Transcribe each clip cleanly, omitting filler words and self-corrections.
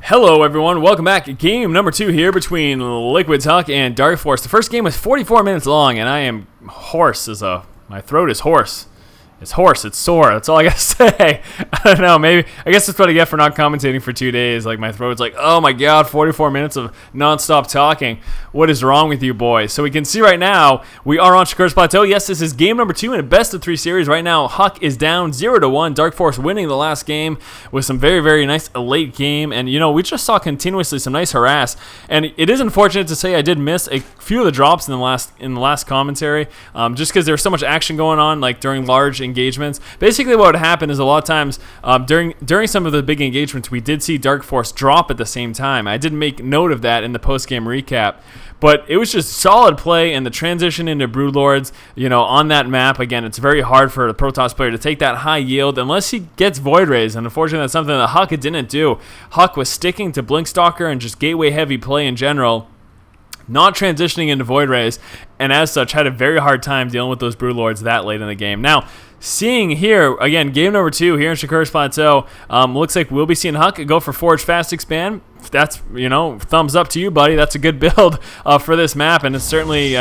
Hello everyone, welcome back. Game number 2 here between Liquid's HuK and DarKFoRcE. The first game was 44 minutes long, and I am hoarse my throat is hoarse. It's hoarse, it's sore, that's all I gotta say. I don't know, maybe, I guess that's what I get for not commentating for 2 days. Like, my throat's like, oh my god, 44 minutes of non-stop talking. What is wrong with you boys? So we can see right now, we are on StarCraft Plateau. Yes, this is game number 2 in a best-of-3 series. Right now, HuK is down 0-1. DarKFoRcE winning the last game with some very, very nice late game. And, you know, we just saw continuously some nice harass. And it is unfortunate to say I did miss a few of the drops in the last commentary, just because there was so much action going on, like during large engagements. Basically what would happen is a lot of times during some of the big engagements we did see DarKFoRcE drop at the same time. I did make note of that in the post-game recap, but it was just solid play, and the transition into Broodlords, you know, on that map, again, it's very hard for the Protoss player to take that high yield unless he gets Void Rays, and unfortunately that's something that HuK didn't do. HuK was sticking to Blinkstalker and just gateway heavy play in general, not transitioning into Void Rays, and as such had a very hard time dealing with those Broodlords that late in the game. Now, seeing here, again, game number 2 here in StarCraft Plateau, looks like we'll be seeing HuK go for Forge Fast Expand. That's, you know, thumbs up to you, buddy. That's a good build for this map, and it certainly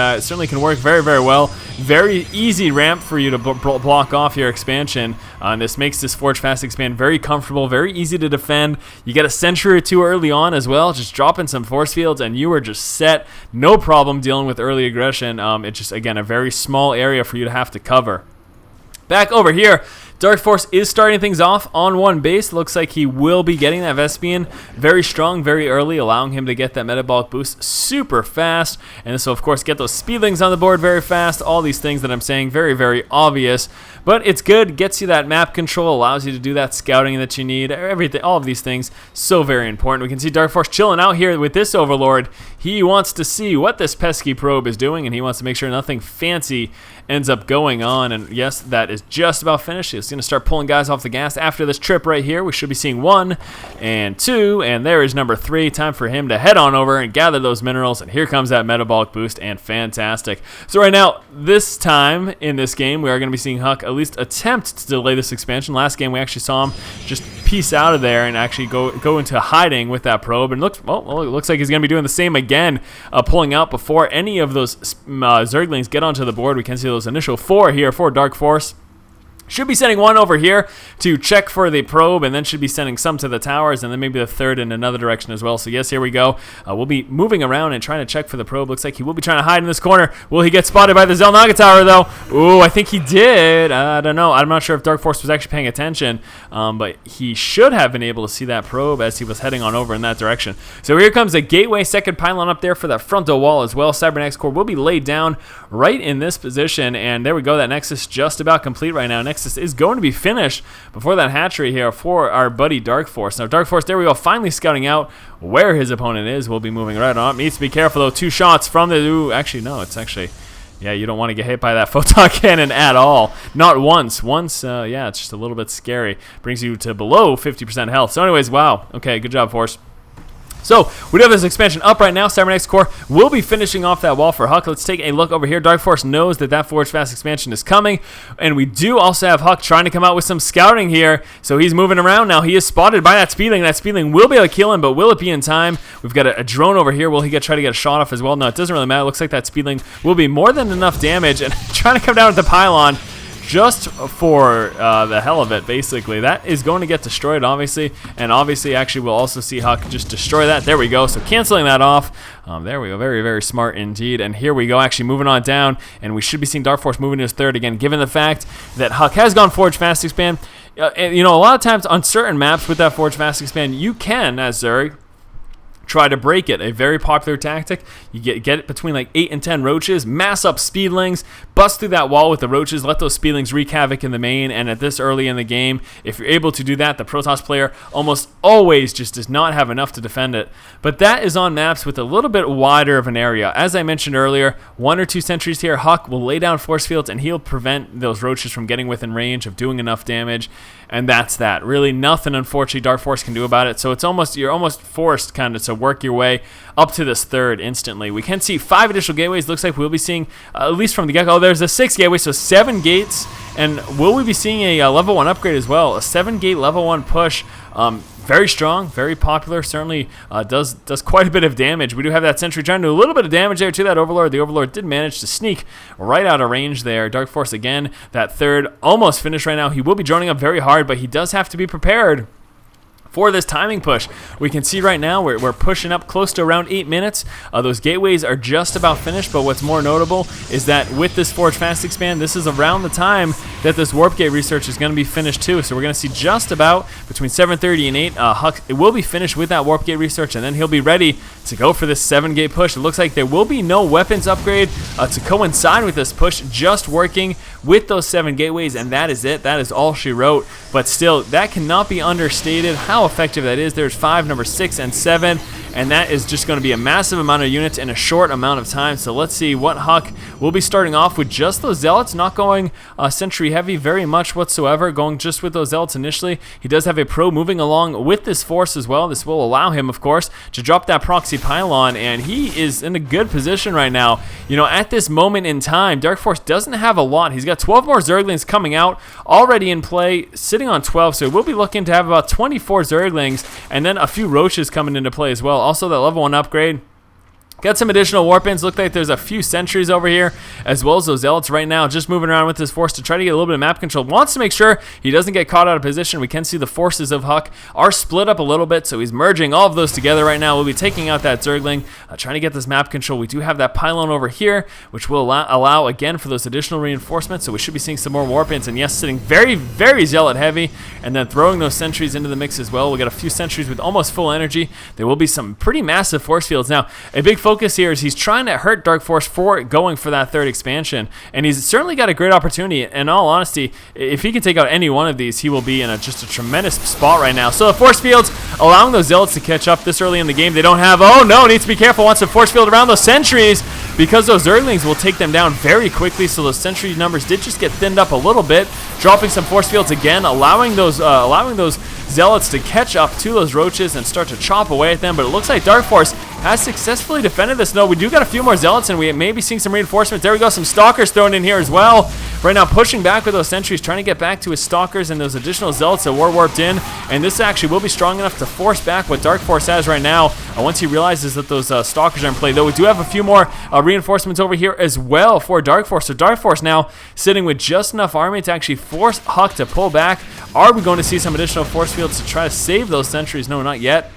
can work very, very well. Very easy ramp for you to block off your expansion. This makes this Forge Fast Expand very comfortable, very easy to defend. You get a sentry or 2 early on as well, just dropping some force fields, and you are just set. No problem dealing with early aggression. It's just, again, a very small area for you to have to cover. Back over here, DarKFoRcE is starting things off on one base. Looks like he will be getting that Vespian very strong, very early, allowing him to get that metabolic boost super fast. And this will, of course, get those speedlings on the board very fast. All these things that I'm saying, very, very obvious. But it's good, gets you that map control, allows you to do that scouting that you need, everything, all of these things, so very important. We can see DarKFoRcE chilling out here with this Overlord. He wants to see what this pesky probe is doing, and he wants to make sure nothing fancy ends up going on. And yes, that is just about finished. He's going to start pulling guys off the gas after this trip right here. We should be seeing 1 and 2, and there is number 3. Time for him to head on over and gather those minerals, and here comes that metabolic boost, and fantastic. So right now, this time in this game, we are going to be seeing HuK at least attempt to delay this expansion. Last game, we actually saw him just piece out of there and actually go into hiding with that probe, and it looks like he's going to be doing the same again, pulling out before any of those Zerglings get onto the board. We can see those initial 4 here for DarKFoRcE. Should be sending 1 over here to check for the probe, and then should be sending some to the towers, and then maybe the 3rd in another direction as well. So yes, here we go. We'll be moving around and trying to check for the probe. Looks like he will be trying to hide in this corner. Will he get spotted by the Xel'Naga tower, though? Ooh, I think he did. I don't know. I'm not sure if DarKFoRcE was actually paying attention, but he should have been able to see that probe as he was heading on over in that direction. So here comes a gateway, second pylon up there for that frontal wall as well. Cybernetics core will be laid down right in this position, and there we go. That Nexus just about complete right now. Nexus is going to be finished before that hatchery here for our buddy DarKFoRcE. Now DarKFoRcE, there we go, finally scouting out where his opponent is. We'll be moving right on. Needs to be careful though. 2 shots from the... Ooh, actually no, it's actually... Yeah, you don't want to get hit by that photon cannon at all. Not once. Yeah, it's just a little bit scary. Brings you to below 50% health. So anyways, wow. Okay, good job, Force. So, we do have this expansion up right now. Cybernetics core will be finishing off that wall for HuK. Let's take a look over here. DarKFoRcE knows that Forge Fast expansion is coming, and we do also have HuK trying to come out with some scouting here. So he's moving around now. He is spotted by that Speedling. That Speedling will be able to kill him, but will it be in time? We've got a drone over here. Will he try to get a shot off as well? No, it doesn't really matter. It looks like that Speedling will be more than enough damage, and trying to come down with the pylon just for the hell of it, basically. That is going to get destroyed, obviously, and obviously, actually, we'll also see HuK just destroy that. There we go, so canceling that off. There we go, very, very smart indeed, and here we go, actually moving on down, and we should be seeing DarKFoRcE moving to his 3rd again, given the fact that HuK has gone Forge Fast Expand. And, you know, a lot of times on certain maps with that Forge Fast Expand, you can, as Zerg, try to break it. A very popular tactic. You get it between like 8 and 10 roaches, mass up speedlings, bust through that wall with the roaches, let those speedlings wreak havoc in the main, and at this early in the game, if you're able to do that, the Protoss player almost always just does not have enough to defend it. But that is on maps with a little bit wider of an area. As I mentioned earlier, 1 or 2 sentries here, HuK will lay down force fields, and he'll prevent those roaches from getting within range of doing enough damage, and that's that. Really nothing, unfortunately, DarKFoRcE can do about it, so you're almost forced kind of to to work your way up to this third instantly. We can see 5 additional gateways. Looks like we'll be seeing, at least from the get-go, there's a 6 gateway, so 7 gates. And will we be seeing a level 1 upgrade as well? A 7-gate level 1 push. Very strong, very popular, certainly does quite a bit of damage. We do have that sentry trying to do a little bit of damage there to that Overlord. The Overlord did manage to sneak right out of range there. DarKFoRcE again, that third, almost finished right now. He will be joining up very hard, but he does have to be prepared for this timing push. We can see right now we're pushing up close to around 8 minutes. Those gateways are just about finished, but what's more notable is that with this Forge Fast expand, this is around the time that this warp gate research is going to be finished too. So we're going to see just about between 7:30 and 8, HuK, it will be finished with that warp gate research, and then he'll be ready to go for this 7-gate push. It looks like there will be no weapons upgrade to coincide with this push, just working with those 7 gateways, and that is it. That is all she wrote. But still, that cannot be understated how effective that is. There's 5, number 6, and 7, and that is just going to be a massive amount of units in a short amount of time. So let's see what HuK will be starting off with. Just those zealots, not going sentry heavy very much whatsoever, going just with those zealots initially. He does have a pro moving along with this force as well. This will allow him, of course, to drop that proxy pylon, and he is in a good position right now. You know, at this moment in time, DarKFoRcE doesn't have a lot. He's got 12 more Zerglings coming out already in play, sitting on 12, so we'll be looking to have about 24 Zerglings, and then a few Roaches coming into play as well. Also, that level 1 upgrade. Got some additional warp-ins. Look like there's a few sentries over here, as well as those zealots right now, just moving around with his force to try to get a little bit of map control. Wants to make sure he doesn't get caught out of position. We can see the forces of HuK are split up a little bit, so he's merging all of those together right now. We'll be taking out that Zergling, trying to get this map control. We do have that pylon over here, which will allow again for those additional reinforcements, so we should be seeing some more warp-ins. And yes, sitting very, very zealot heavy, and then throwing those sentries into the mix as well. We got a few sentries with almost full energy. There will be some pretty massive force fields. Now, a big focus here is he's trying to hurt DarKFoRcE for going for that third expansion, and he's certainly got a great opportunity. In all honesty, if he can take out any one of these, he will be in just a tremendous spot right now. So the force fields allowing those zealots to catch up this early in the game. They don't have, oh no, needs to be careful, wants to force field around those sentries, because those Zerglings will take them down very quickly. So those sentry numbers did just get thinned up a little bit, dropping some force fields again, allowing those zealots to catch up to those Roaches and start to chop away at them. But it looks like DarKFoRcE has successfully defended this. No, we do got a few more zealots, and we may be seeing some reinforcements. There we go, some stalkers thrown in here as well. Right now, pushing back with those sentries, trying to get back to his stalkers and those additional zealots that were warped in. And this actually will be strong enough to force back what DarKFoRcE has right now once he realizes that those stalkers are in play. Though we do have a few more reinforcements over here as well for DarKFoRcE. So DarKFoRcE now sitting with just enough army to actually force HuK to pull back. Are we going to see some additional force fields to try to save those sentries? No, not yet.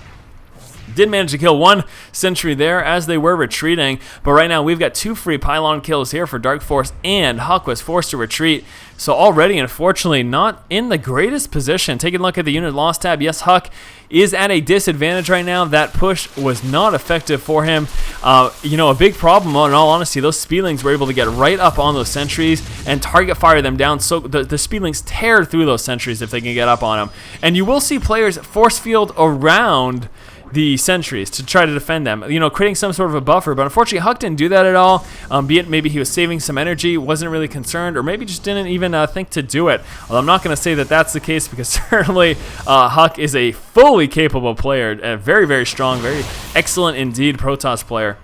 Did manage to kill one sentry there as they were retreating, but right now we've got 2 free pylon kills here for DarKFoRcE, and HuK was forced to retreat. So already, unfortunately, not in the greatest position. Taking a look at the unit loss tab, yes, HuK is at a disadvantage right now. That push was not effective for him. You know, a big problem, in all honesty, those Speedlings were able to get right up on those sentries and target fire them down. So the Speedlings tear through those sentries if they can get up on them. And you will see players force field around the sentries to try to defend them, you know, creating some sort of a buffer. But unfortunately, HuK didn't do that at all, be it maybe he was saving some energy, wasn't really concerned, or maybe just didn't even think to do it. Although I'm not going to say that that's the case, because certainly HuK is a fully capable player, a very, very strong, very excellent indeed Protoss player.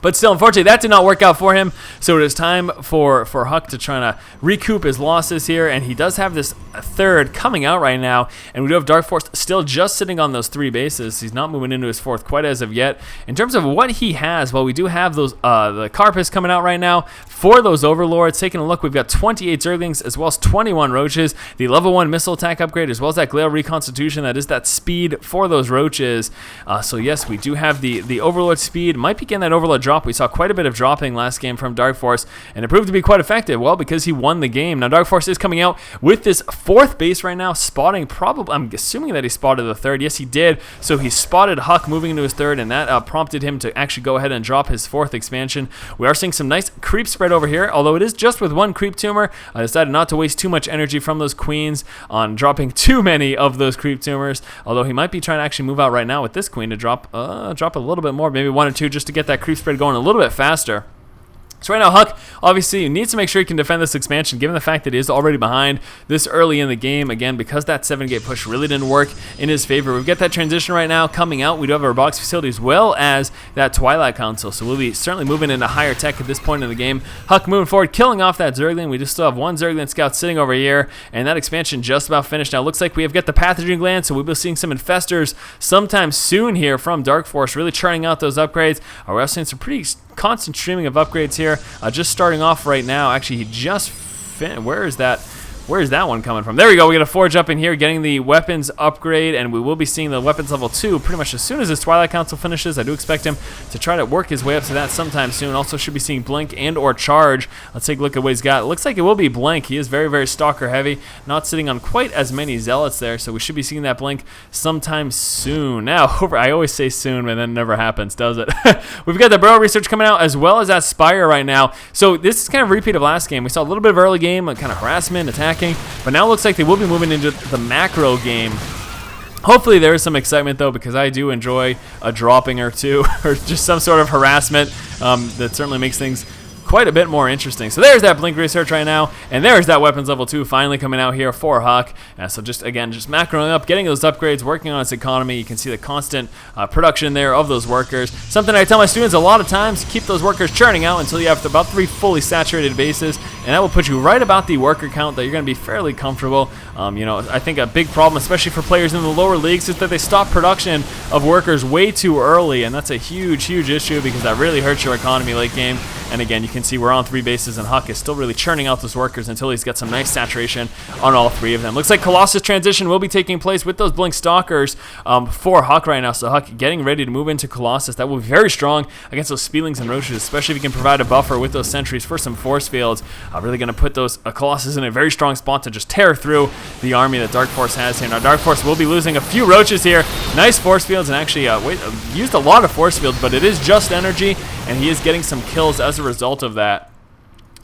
But still, unfortunately, that did not work out for him. So it is time for HuK to try to recoup his losses here. And he does have this third coming out right now. And we do have DarKFoRcE still just sitting on those 3 bases. He's not moving into his 4th quite as of yet. In terms of what he has, well, we do have those the Carpus coming out right now for those Overlords. Taking a look, we've got 28 Zerglings as well as 21 Roaches. The level 1 missile attack upgrade as well as that Glaive Reconstitution. That is that speed for those Roaches. So yes, we do have the Overlord speed. Might be getting that Overlord drop. We saw quite a bit of dropping last game from DarKFoRcE, and it proved to be quite effective. Well, because he won the game. Now DarKFoRcE is coming out with this 4th base right now, spotting probably, I'm assuming that he spotted the 3rd. Yes, he did. So he spotted HuK moving into his 3rd, and that prompted him to actually go ahead and drop his 4th expansion. We are seeing some nice creep spread over here, although it is just with 1 creep tumor. I decided not to waste too much energy from those queens on dropping too many of those creep tumors, although he might be trying to actually move out right now with this queen to drop a little bit more, maybe 1 or 2, just to get that creep spread going a little bit faster. So right now, HuK, obviously, needs to make sure he can defend this expansion, given the fact that he is already behind this early in the game. Again, because that 7-gate push really didn't work in his favor. We've got that transition right now coming out. We do have our box facility as well as that Twilight Council. So we'll be certainly moving into higher tech at this point in the game. HuK moving forward, killing off that Zergling. We just still have one Zergling scout sitting over here, and that expansion just about finished. Now, it looks like we have got the Pathogen Gland, so we'll be seeing some Infestors sometime soon here from DarKFoRcE, really churning out those upgrades. We're also seeing some pretty constant streaming of upgrades here. Just starting off right now. Actually, he just where is that one coming from? There we go. We got a Forge up in here, getting the weapons upgrade, and we will be seeing the weapons level 2 pretty much as soon as this Twilight Council finishes. I do expect him to try to work his way up to that sometime soon. Also should be seeing Blink and or Charge. Let's take a look at what he's got. It looks like it will be Blink. He is very, very Stalker heavy, not sitting on quite as many Zealots there, so we should be seeing that Blink sometime soon. Now, I always say soon, but then it never happens, does it? We've got the Burrow Research coming out as well as that Spire right now. So this is kind of a repeat of last game. We saw a little bit of early game, kind of harassment, attacking, but now it looks like they will be moving into the macro game. Hopefully there is some excitement though, because I do enjoy a dropping or two or just some sort of harassment that certainly makes things quite a bit more interesting. So there's that Blink Research right now, and there's that weapons level 2 finally coming out here for HuK. So just again, just macroing up, getting those upgrades, working on its economy. You can see the constant production there of those workers. Something I tell my students a lot of times: keep those workers churning out until you have about 3 fully saturated bases, and that will put you right about the worker count that you're going to be fairly comfortable. You know, I think a big problem, especially for players in the lower leagues, is that they stop production of workers way too early, and that's a huge, huge issue because that really hurts your economy late game. And again, you can see we're on 3 bases, and HuK is still really churning out those workers until he's got some nice saturation on all 3 of them. Looks like Colossus transition will be taking place with those Blink Stalkers for HuK right now. So HuK getting ready to move into Colossus. That will be very strong against those Speedlings and Roaches, especially if you can provide a buffer with those sentries for some force fields. Really going to put those Colossus in a very strong spot to just tear through the army that DarKFoRcE has here. Now DarKFoRcE will be losing a few Roaches here. Nice force fields, and actually used a lot of force fields, but it is just energy, and he is getting some kills as a result of that.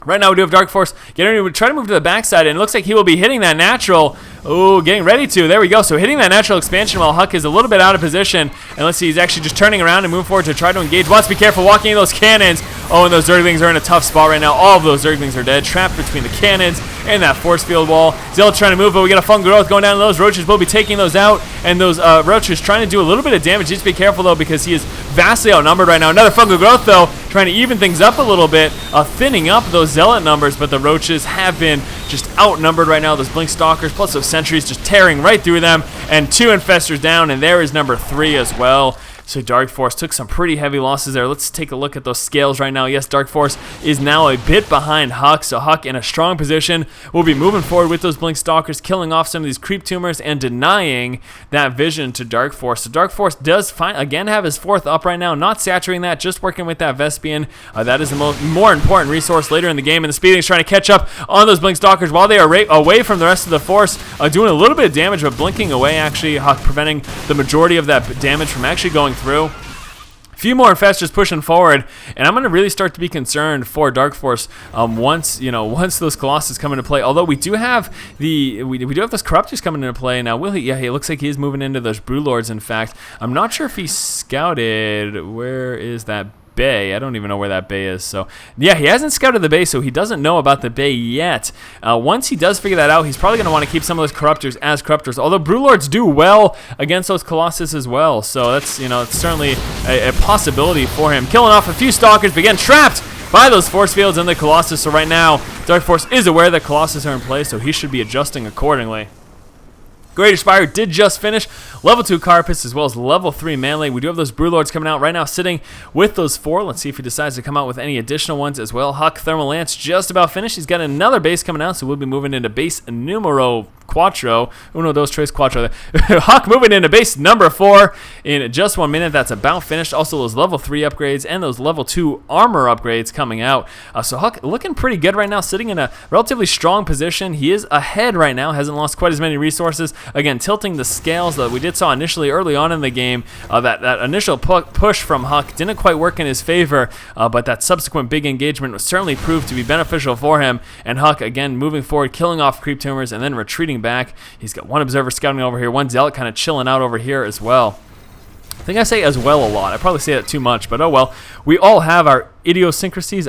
Right now we do have DarKFoRcE getting ready to try to move to the backside, and it looks like he will be hitting that natural. Oh, getting ready to. There we go. So hitting that natural expansion while HuK is a little bit out of position. And let's see, he's actually just turning around and moving forward to try to engage. Wants to be careful walking in those cannons. Oh, and those Zerglings are in a tough spot right now. All of those Zerglings are dead, trapped between the cannons and that force field wall. Zealot trying to move, but we got a fun growth going down to those. Roaches will be taking those out, and those Roaches trying to do a little bit of damage. Just be careful though, because he is vastly outnumbered right now. Another fungal growth though, trying to even things up a little bit, thinning up those Zealot numbers, but the Roaches have been just outnumbered right now. Those Blink Stalkers plus those sentries just tearing right through them, and 2 Infestors down, and there is number 3 as well. So DarKFoRcE took some pretty heavy losses there. Let's take a look at those scales right now. Yes, DarKFoRcE is now a bit behind HuK, so HuK in a strong position. We'll be moving forward with those Blink Stalkers, killing off some of these creep tumors and denying that vision to DarKFoRcE. So DarKFoRcE does again have his 4th up right now, not saturating that, just working with that Vespian. That is the more important resource later in the game, and the Speedlings trying to catch up on those Blink Stalkers while they are away from the rest of the force, doing a little bit of damage, but blinking away actually, HuK preventing the majority of that damage from actually going through. A few more Infestors pushing forward, and I'm going to really start to be concerned for DarKFoRcE once those Colossus come into play. Although we do have we do have those Corruptors coming into play now. Will he? Yeah, it looks like he is moving into those Brewlords. In fact, I'm not sure if he scouted. Where is that bay? I don't even know where that bay is. So yeah, he hasn't scouted the bay, so he doesn't know about the bay yet. Once he does figure that out, he's probably going to want to keep some of those Corruptors as Corruptors, although Brewlords do well against those Colossus as well, so that's, it's certainly a possibility for him. Killing off a few Stalkers, but again trapped by those force fields and the Colossus. So right now DarKFoRcE is aware that Colossus are in play, so he should be adjusting accordingly. Greater Spire did just finish. Level 2 Carapace as well as level 3 Manley. We do have those Brewlords coming out right now, sitting with those 4. Let's see if he decides to come out with any additional ones as well. HuK Thermal Lance just about finished. He's got another base coming out, so we'll be moving into base numero 4. Uno, dos, tres, cuatro. HuK moving into base number 4 in just 1 minute. That's about finished. Also, those level 3 upgrades and those level 2 armor upgrades coming out. So HuK looking pretty good right now, sitting in a relatively strong position. He is ahead right now, hasn't lost quite as many resources. Again, tilting the scales that we did saw initially early on in the game. That initial push from HuK didn't quite work in his favor, but that subsequent big engagement was certainly proved to be beneficial for him. And HuK, again, moving forward, killing off creep tumors and then retreating back. He's got 1 Observer scouting over here, 1 Zealot kind of chilling out over here as well. I think I say as well a lot. I probably say that too much, but oh well. We all have our idiosyncrasies,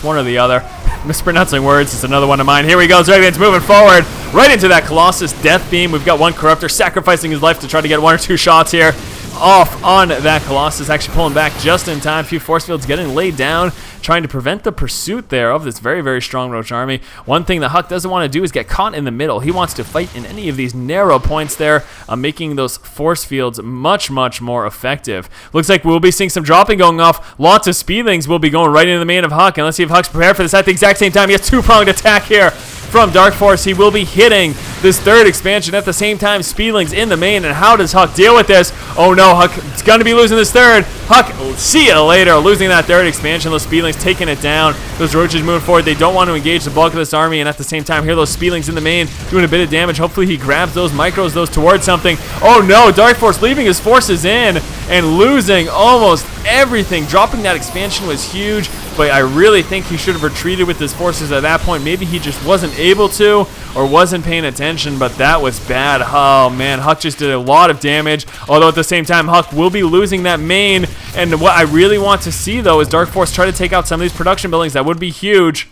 one or the other. Mispronouncing words is another one of mine. Here we go. Dragon's moving forward right into that Colossus Death Beam. We've got one Corruptor sacrificing his life to try to get 1 or 2 shots here off on that Colossus, actually pulling back just in time. A few force fields getting laid down, trying to prevent the pursuit there of this very, very strong Roach army. One thing that HuK doesn't want to do is get caught in the middle. He wants to fight in any of these narrow points there, making those force fields much, much more effective. Looks like we'll be seeing some dropping going off. Lots of speedlings will be going right into the main of HuK, and let's see if HuK's prepared for this at the exact same time. He has two-pronged attack here from DarKFoRcE. He will be hitting this 3rd expansion at the same time. Speedlings in the main, and how does HuK deal with this? Oh no, HuK is going to be losing this 3rd. HuK, see you later, losing that 3rd expansion. Those Speedlings taking it down. Those Roaches moving forward. They don't want to engage the bulk of this army, and at the same time, here those Speedlings in the main doing a bit of damage. Hopefully he grabs those, micros those towards something. Oh no, DarKFoRcE leaving his forces in and losing almost everything. Dropping that expansion was huge, but I really think he should have retreated with his forces at that point. Maybe he just wasn't able to or wasn't paying attention, but that was bad. Oh man, HuK just did a lot of damage, although at the same time HuK will be losing that main. And what I really want to see though is DarKFoRcE try to take out some of these production buildings. That would be huge.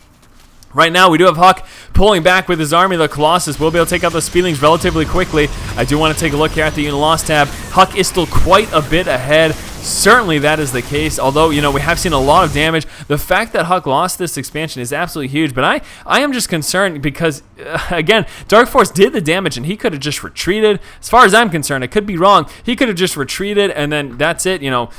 Right now, we do have HuK pulling back with his army. The Colossus will be able to take out the Speedlings relatively quickly. I do want to take a look here at the unit loss tab. HuK is still quite a bit ahead. Certainly that is the case, although, you know, we have seen a lot of damage. The fact that HuK lost this expansion is absolutely huge, but I am just concerned because, again, DarKFoRcE did the damage, and he could have just retreated. As far as I'm concerned, I could be wrong. He could have just retreated, and then that's it, you know,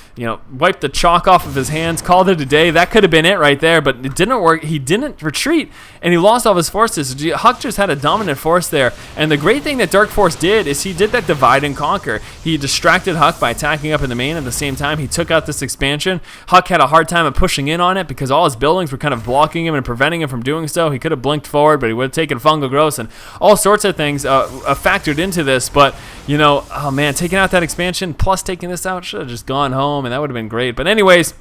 wiped the chalk off of his hands, called it a day. That could have been it right there, but it didn't work. He didn't retreat, and he lost all of his forces. HuK just had a dominant force there, and the great thing that DarKFoRcE did is he did that divide and conquer. He distracted HuK by attacking up in the main at the same time. He took out this expansion. HuK had a hard time of pushing in on it because all his buildings were kind of blocking him and preventing him from doing so. He could have blinked forward, but he would have taken fungal growth, and all sorts of things factored into this. But, you know, oh man, taking out that expansion plus taking this out, should have just gone home, and that would have been great. But anyways,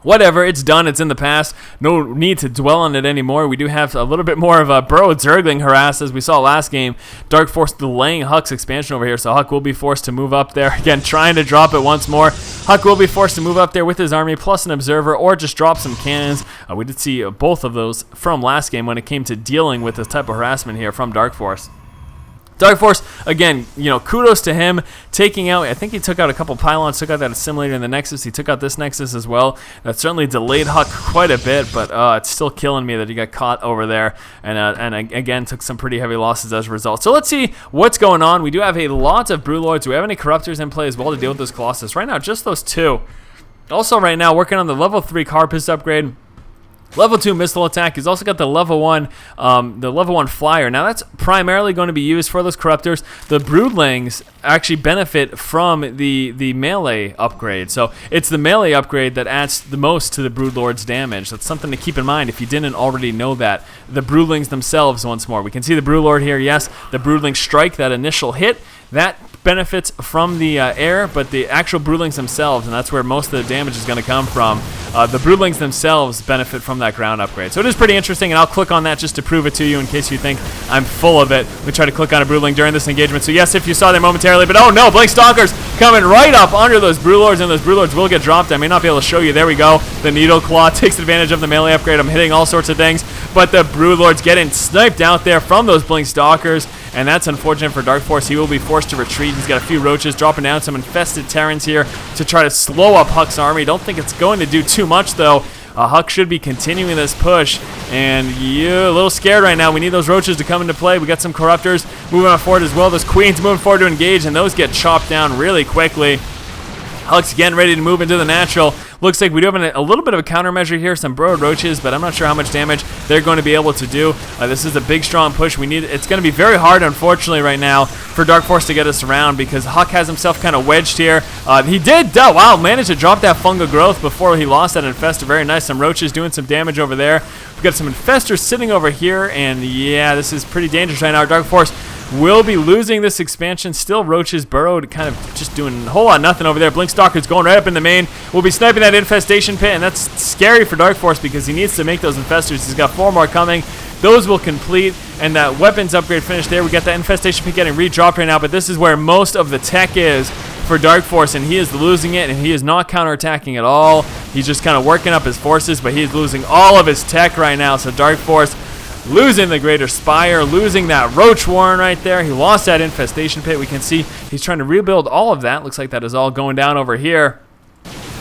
whatever, it's done, it's in the past. No need to dwell on it anymore. We do have a little bit more of a burrow zergling harass as we saw last game. DarKFoRcE delaying HuK's expansion over here, so HuK will be forced to move up there. Again, trying to drop it once more. HuK will be forced to move up there with his army plus an observer or just drop some cannons. We did see both of those from last game when it came to dealing with this type of harassment here from DarKFoRcE. DarKFoRcE, again, you know, kudos to him taking out, I think he took out a couple pylons, took out that assimilator in the Nexus, he took out this Nexus as well. That certainly delayed HuK quite a bit, but it's still killing me that he got caught over there, and again, took some pretty heavy losses as a result. So let's see what's going on. We do have a lot of Broodlords. Do we have any Corruptors in play as well to deal with this Colossus? Right now, just those 2. Also right now, working on the level 3 Carapace upgrade. Level 2 missile attack. He's also got the level 1 flyer. Now that's primarily going to be used for those Corruptors. The Broodlings actually benefit from the melee upgrade. So it's the melee upgrade that adds the most to the Broodlord's damage. That's something to keep in mind if you didn't already know that. The Broodlings themselves, once more. We can see the Broodlord here. Yes, the Broodling strike, that initial hit, that benefits from the air, but the actual Broodlings themselves, and that's where most of the damage is going to come from, the Broodlings themselves benefit from that ground upgrade. So it is pretty interesting, and I'll click on that just to prove it to you in case you think I'm full of it. We try to click on a Broodling during this engagement. So yes, if you saw that momentarily, but oh no, Blink Stalkers coming right up under those Broodlords, and those Broodlords will get dropped. I may not be able to show you. There we go. The Needle Claw takes advantage of the melee upgrade. I'm hitting all sorts of things, but the Broodlords getting sniped out there from those Blink Stalkers, and that's unfortunate for DarKFoRcE. He will be forced to retreat. He's got a few Roaches dropping down some infested Terrans here to try to slow up HuK's army. Don't think it's going to do too much though. HuK should be continuing this push, and a little scared right now. We need those Roaches to come into play. We got some Corruptors moving on forward as well. Those Queens moving forward to engage, and those get chopped down really quickly. HuK's getting ready to move into the natural. Looks like we do have a little bit of a countermeasure here, some burrowed Roaches, but I'm not sure how much damage they're going to be able to do. This is a big, strong push. It's going to be very hard, unfortunately, right now for DarKFoRcE to get us around because HuK has himself kind of wedged here. He did, manage to drop that fungal growth before he lost that infestor. Very nice. Some Roaches doing some damage over there. We've got some infestors sitting over here, and yeah, this is pretty dangerous right now. DarKFoRcE will be losing this expansion. Still Roaches burrowed, kind of just doing a whole lot of nothing over there. Blink Stalker's going right up in the main. We'll be sniping that infestation pit, and that's scary for DarKFoRcE because he needs to make those infestors. He's got 4 more coming. Those will complete, and that weapons upgrade finished there. We got that infestation pit getting redropped right now, but this is where most of the tech is for DarKFoRcE, and he is losing it, and he is not counterattacking at all. He's just kind of working up his forces, but he is losing all of his tech right now. So DarKFoRcE losing the Greater Spire, losing that Roach Warren right there. He lost that Infestation Pit. We can see he's trying to rebuild all of that. Looks like that is all going down over here.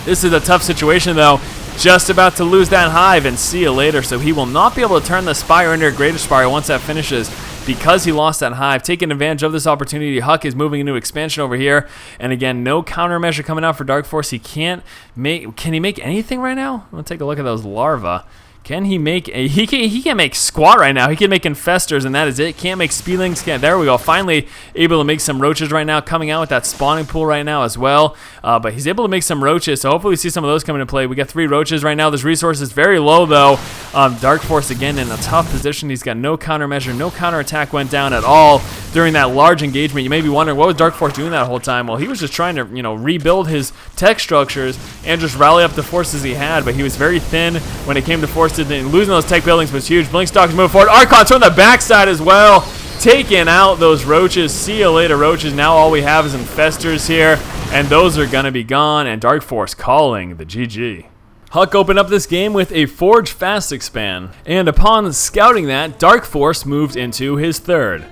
This is a tough situation, though. Just about to lose that Hive, and see you later. So he will not be able to turn the Spire into a Greater Spire once that finishes because he lost that Hive. Taking advantage of this opportunity, HuK is moving into expansion over here. And again, no countermeasure coming out for DarKFoRcE. He can't make... Can he make anything right now? Let's take a look at those larvae. Can he make a... He can't make squat right now. He can make infestors, and that is it. Can't make speedlings. There we go. Finally able to make some roaches right now. Coming out with that spawning pool right now as well. But he's able to make some roaches, so hopefully we see some of those come into play. We got 3 roaches right now. This resource is very low, though. DarKFoRcE, again, in a tough position. He's got no countermeasure. No counterattack went down at all during that large engagement. You may be wondering, what was DarKFoRcE doing that whole time? Well, he was just trying to, rebuild his tech structures and just rally up the forces he had, but he was very thin when it came to forces. And losing those tech buildings was huge. Blinkstalkers move forward. Archons on the backside as well, taking out those roaches. See you later, roaches. Now all we have is infestors here, and those are going to be gone, and DarKFoRcE calling the GG. HuK opened up this game with a Forge Fast expand, and upon scouting that, DarKFoRcE moved into his third.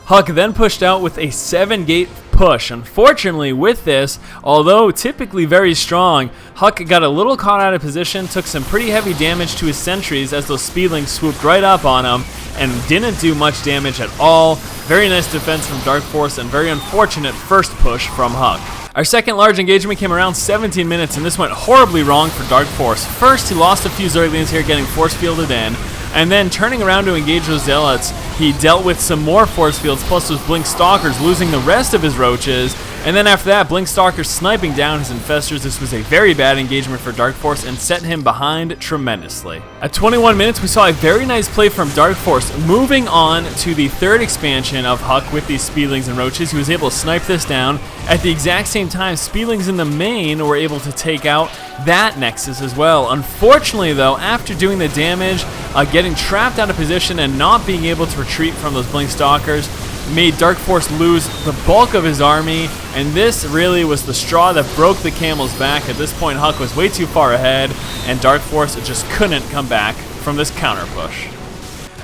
HuK then pushed out with a 7-gate push. Unfortunately, with this, although typically very strong, HuK got a little caught out of position, took some pretty heavy damage to his sentries as those speedlings swooped right up on him and didn't do much damage at all. Very nice defense from DarKFoRcE and very unfortunate first push from HuK. Our second large engagement came around 17 minutes, and this went horribly wrong for DarKFoRcE. First, he lost a few Zerglings here, getting force fielded in, and then turning around to engage those Zealots, he dealt with some more force fields, plus those Blinkstalkers, losing the rest of his roaches. And then after that, Blinkstalkers sniping down his infestors. This was a very bad engagement for DarKFoRcE and set him behind tremendously. At 21 minutes, we saw a very nice play from DarKFoRcE. Moving on to the third expansion of HuK with these speedlings and roaches, he was able to snipe this down. At the exact same time, speedlings in the main were able to take out that Nexus as well. Unfortunately, though, after doing the damage, getting trapped out of position and not being able to retreat from those Blinkstalkers made DarKFoRcE lose the bulk of his army, and this really was the straw that broke the camel's back. At this point, HuK was way too far ahead, and DarKFoRcE just couldn't come back from this counter push.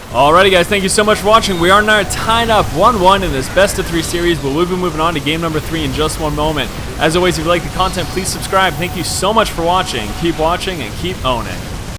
Alrighty guys, thank you so much for watching. We are now tied up 1-1 in this best of 3 series, but we'll be moving on to game number 3 in just one moment. As always, if you like the content, please subscribe. Thank you so much for watching. Keep watching and keep owning.